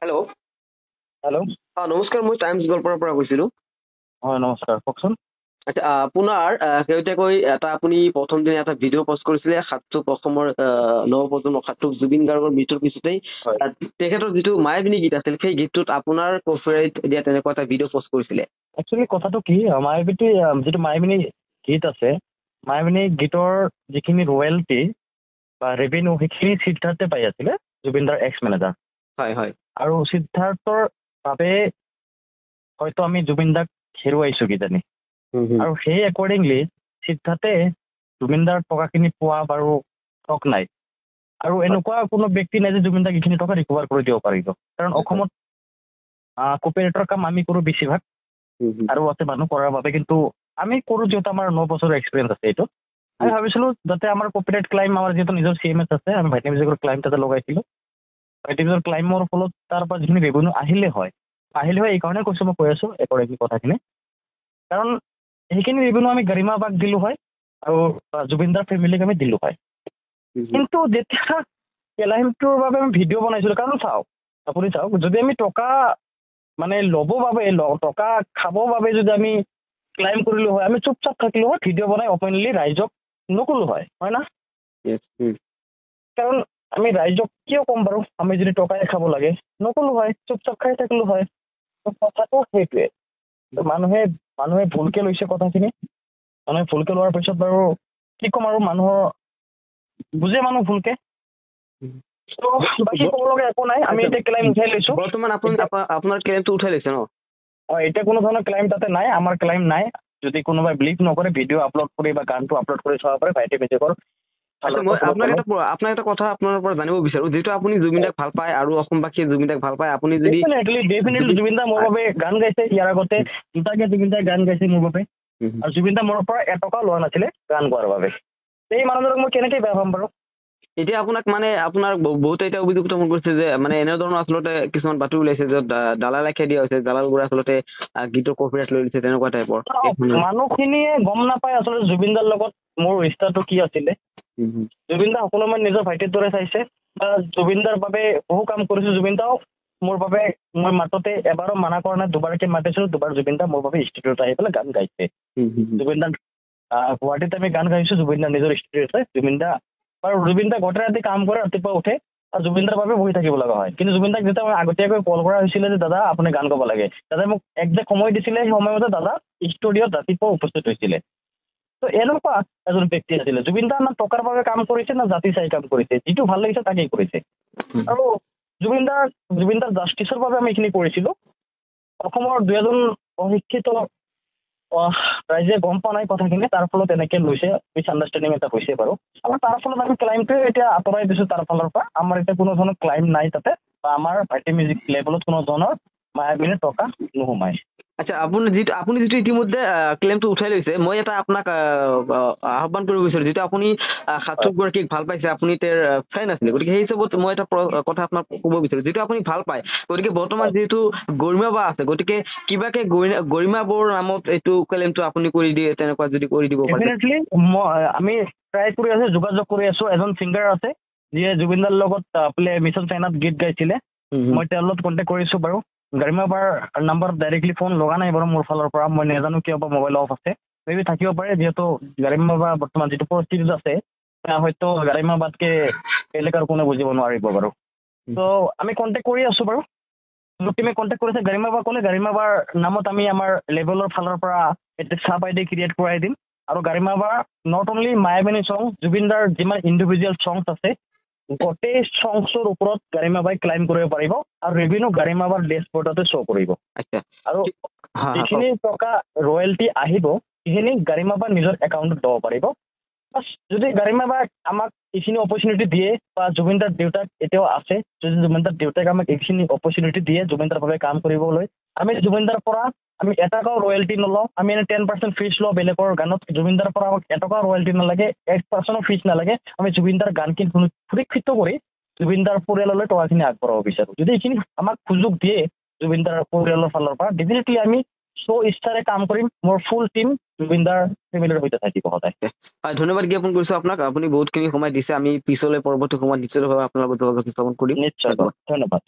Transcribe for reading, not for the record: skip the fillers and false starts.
Hello'. Hello'. নমস্কাৰ, মই times গল্পৰ পৰা কৈছিলোঁ। হয়, নমস্কাৰ, কওকচোন। আচ্ছা, আপোনাৰ শেহতীয়াকৈ আপুনি প্ৰথম দিনা এটা ভিডিঅ' পষ্ট কৰিছিলে, সাতচুক অসমৰ নৱপ্ৰজন্ম সাতচুক জুবিন গাৰ্গৰ মৃত্যুৰ পিছতেই তেখেতৰ যিটো মায়াবিনী গীত আছিল, সেই গীতটোত আপোনাৰ কপিৰাইট দিয়া তেনেকুৱা এটা ভিডিঅ' পষ্ট কৰিছিলে। একচুৱেলি কথাটো কি, যিটো মায়াবিনী গীত আছে, মায়াবিনী গীতৰ যিখিনি ৰয়েলটি বা ৰেভিনিউ সেইখিনি সিদ্ধাৰ্থে পাই আছিলে, জুবিনদাৰ এক্স মেনেজাৰ। হয় হয়। আৰু সিদ্ধাৰ্থৰ বাবে হয়তো আমি জুবিনদাক হেৰুৱাইছো কিজানি। আৰু সেই একৰ্ডিংলি সিদ্ধাৰ্থে জুবিনদাৰ টকাখিনি পোৱা বাৰু হক নাই। আৰু এনেকুৱা কোনো ব্যক্তি নাই যে জুবিনদাক এইখিনি টকা ৰিকভাৰ কৰি দিব পাৰিব। কাৰণ অসমত কপিৰাইটৰ কাম আমি কৰোঁ বেছিভাগ, আৰু আছে মানুহ কৰাৰ বাবে, কিন্তু আমি কৰোঁ যিহেতু আমাৰ 9 বছৰৰ এক্সপিৰিয়েঞ্চ আছে এইটো। আমি ভাবিছিলোঁ যাতে আমাৰ কপিৰাইট ক্লাইম, আমাৰ যিহেতু নিজৰ CMS আছে, আমি ভাইটি মিউজিকৰ ক্লাইম তাতে লগাইছিলোঁ। ভাইটি মিউজিকৰ ক্লাইমৰ ফলত তাৰ পৰা যিখিনি ৰেভিনিউ আহিলে হয় এইকাৰণে কৈছোঁ, মই কৈ আছোঁ একৰ্ডিংলি কথাখিনি। কাৰণ সেইখিনি ৰেভিনিউ আমি গৰিমা বাক দিলোঁ হয়, আৰু জুবিনদাৰ ফেমিলিক আমি দিলোঁ হয়। কিন্তু যেতিয়া ক্লাইমটোৰ বাবে আমি ভিডিঅ' বনাইছিলোঁ, কাৰণ আপুনি চাওক, যদি আমি টকা মানে ল'ব বাবে টকা খাব বাবে যদি আমি ক্লাইম কৰিলোঁ হয়, আমি চুপচাপ থাকিলোঁ হয়, ভিডিঅ' বনাই অপেনলি ৰাইজক নকলোঁ হয় না? কাৰণ আমি ৰাইজক কিয় ক'ম বাৰু, আমি যদি টকাই খাব লাগে, নকলোঁ হয়, চুপচাপ খাই থাকিলোঁ হয়। কথাটো সেইটোৱে। মানুহে ভুলকে লৈছে কথাখিনি। মানুহে ভুলকে লোৱাৰ পিছত বাৰু কি ক'ম আৰু, মানুহৰ বুজে মানুহ ভুলকে। বাকী ক'ব লগা একো নাই, আমি এতিয়া ক্লাইম উঠাই লৈছোঁ। বৰ্তমান আপোনাৰ ক্লেইমটো উঠাই লৈছে ন? এতিয়া কোনো ধৰণৰ ক্লাইম তাতে নাই, আমাৰ ক্লাইম নাই। যদি কোনোবাই বিলিভ নকৰে, ভিডিঅ' আপলোড কৰি বা গানটো আপলোড কৰি চাব পাৰে ভাইটি মিউজিকৰ। মই আপোনাক এটা কথা আপোনাৰ পৰা জানিব বিচাৰোঁ, যিহেতু আপুনি জুবিনদাক ভাল পায় আৰু অসমবাসীয়ে জুবিনদাক ভাল পায়, আপুনি যদি ডেফিনেটলি জুবিনদা মোৰ বাবে গান গাইছে, ইয়াৰ আগতে দুটাকে জুবিনদাই গান গাইছে মোৰ বাবে, আৰু জুবিনদা মোৰ পৰা এটকাও লোৱা নাছিলে গান গোৱাৰ বাবে। সেই মানুহজনক মই কেনেকৈ বেয়া পাম বাৰু? এতিয়া আপোনাৰ বহুতে এতিয়া অভিযোগ উত্থাপন কৰিছে যে এনেধৰণৰ আচলতে কিছুমান বাতৰি ওলাইছে যে দালালকে দিয়া হৈছে, দালালবোৰে আচলতে গীতৰ কপিৰাইট লৈ লৈছে, তেনেকুৱা টাইপৰ। মানুহখিনিয়ে গম নাপায় আচলতে জুবিনদাৰ লগত মোৰ ৰিষ্টাটো কি আছিলে। জুবিনদা সকলো মই নিজৰ ভাইটিৰ দৰে চাইছে, বা জুবিনদাৰ বাবে বহু কাম কৰিছোঁ। জুবিনদাও মোৰ বাবে, মই মাততে এবাৰো মানা কৰা নাই, দুবাৰকে মাতিছিলোঁ, দুবাৰ জুবিনদা মোৰ বাবে ষ্টুডিঅ'ত আহি পেলাই গান গাইছে। জুবিনদাৰ গুৱাহাটীত আমি গান গাইছোঁ, জুবিনদাৰ নিজৰ ষ্টুডিঅ' আছে। জুবিনদা গোটেই ৰাতি কাম কৰে, ৰাতিপুৱা উঠে, আৰু জুবিনদাৰ বাবে বহি থাকিব লগা হয়। কিন্তু জুবিনদাক যেতিয়া মই আগতীয়াকৈ কল কৰা হৈছিলে যে দাদা আপুনি গান গাব লাগে, দাদাই মোক একজেক্ট সময় দিছিলে, সেই সময়মতে দাদা ষ্টুডিঅ'ত ৰাতিপুৱা উপস্থিত হৈছিলে। তো এনেকুৱা এজন ব্যক্তি আছিলে। জুবিনদা না টকাৰ বাবে কাম কৰিছে, না জাতি চাই কাম কৰিছে, যিটো ভাল লাগিছে তাকেই কৰিছে। আৰু জুবিনদাৰ জাষ্টিছৰ বাবে আমি এইখিনি কৰিছিলোঁ। অসমৰ 2 এজন অশিক্ষিত ৰাইজে গম পোৱা নাই কথাখিনি, তাৰ ফলত এনেকৈ লৈছে, মিছ আণ্ডাৰষ্টেণ্ডিং এটা হৈছে বাৰু। আমাৰ তাৰ ফলত আমি ক্লাইমটোৱে এতিয়া আঁতৰাই দিছোঁ তাৰ ফালৰ পৰা। আমাৰ এতিয়া কোনো ধৰণৰ ক্লাইম নাই তাতে, বা আমাৰ ভাইটি মিউজিক লেভেলত কোনো ধৰণৰ মায়াবিনী টকা নোসোমায়। আচ্ছা, আপুনি যিটো ইতিমধ্যে ক্লেইমটো উঠাই লৈছে, মই এটা আপোনাক আহ্বান কৰিব বিচাৰোঁ। যিটো আপুনি সাতচুকগৰাকীক ভাল পাইছে, আপুনি তেওঁৰ ফ্ৰেণ্ড আছিলে, গতিকে সেই হিচাপত মই এটা কথা আপোনাক ক'ব বিচাৰোঁ, যিটো আপুনি ভাল পায়। গতিকে বৰ্তমান যিহেতু গৰিমা বা আছে, গতিকে কিবাকে গৰিমা বৌৰ নামত এইটো ক্লেইমটো আপুনি কৰি দিয়ে, তেনেকুৱা যদি কৰি দিব পাৰে। ডেফিনেটলি আমি ট্ৰাই কৰি আছোঁ, যোগাযোগ কৰি আছোঁ। এজন ছিংগাৰ আছে যিয়ে জুবিনদাৰ লগত মিছন চাইনাত গীত গাইছিলে, মই তেওঁৰ লগত কণ্টেক্ট কৰিছোঁ বাৰু। গৰিমা বাৰ নাম্বাৰ ডাইৰেক্টলি ফোন লগা নাই বাৰু মোৰ ফালৰ পৰা, মই নাজানো কিয় বা মোবাইল অফ আছে, মেবি থাকিব পাৰে, যিহেতু গৰিমা বা বৰ্তমান যিটো পৰিস্থিতিত আছে, হয়তো গৰিমা বাতকে বেলেগ আৰু কোনে বুজিব নোৱাৰিব বাৰু। ত' আমি কণ্টেক্ট কৰি আছোঁ বাৰু। মোৰ টিমে কণ্টেক্ট কৰিছে, গৰিমা বা ক'লে গৰিমা বাৰ নামত আমি আমাৰ লেভেলৰ ফালৰ পৰা এটা চাব আইডি ক্ৰিয়েট কৰাই দিম। আৰু গৰিমা বা নট অনলি মায়াবিনী চং, জুবিনদাৰ যিমান ইণ্ডিভিজুৱেল চংছ আছে গোটেই চংছৰ ওপৰত গৰিমা বাই ক্লাইম কৰিব পাৰিব, আৰু ৰেভিনিউ গৰিমা বাৰ ডেছবৰ্ডতে শ্ব' কৰিব। আৰু যিখিনি টকা ৰয়েলটি আহিব সেইখিনি গৰিমা বা নিজৰ একাউণ্টত দিব পাৰিব। যদি গৰিমা বাই আমাক এইখিনি অপৰচুনিটি দিয়ে, বা জুবিনদাৰ দেউতাক এতিয়াও আছে, যদি জুবিনদাৰ দেউতাক আমাক এইখিনি অপৰচুনিটি দিয়ে জুবিনদাৰ বাবে কাম কৰিবলৈ, আমি জুবিনদাৰ পৰা আমি এটকাও ৰয়েলটি নলওঁ। আমি 10% ফিজ লওঁ বেলেগৰ গানত, জুবিনদাৰ পৰা আমাক এটকাও ৰয়েলটি নালাগে, 1% ফিজ নালাগে। আমি জুবিনদাৰ গানখিনি সুৰক্ষিত কৰি জুবিনদাৰ পৰিয়াললৈ টকাখিনি আগবঢ়াব বিচাৰোঁ। যদি এইখিনি আমাক সুযোগ দিয়ে জুবিনদাৰ পৰিয়ালৰ ফালৰ পৰা, ডেফিনেটলি আমি ইচ্ছাৰে কাম কৰিম। মোৰ ফুল টিম জুবিনদাৰ ফেমিলিৰ সৈতে থাকিব সদায়। হয়, ধন্যবাদ জ্ঞাপন কৰিছোঁ আপোনাক। আপুনি বহুতখিনি সময় দিছে। আমি পিছলৈ পৰৱৰ্তী সময়ত নিশ্চিতভাৱে আপোনাৰ লগত যোগাযোগ স্থাপন কৰিম। নিশ্চয়, ধন্যবাদ।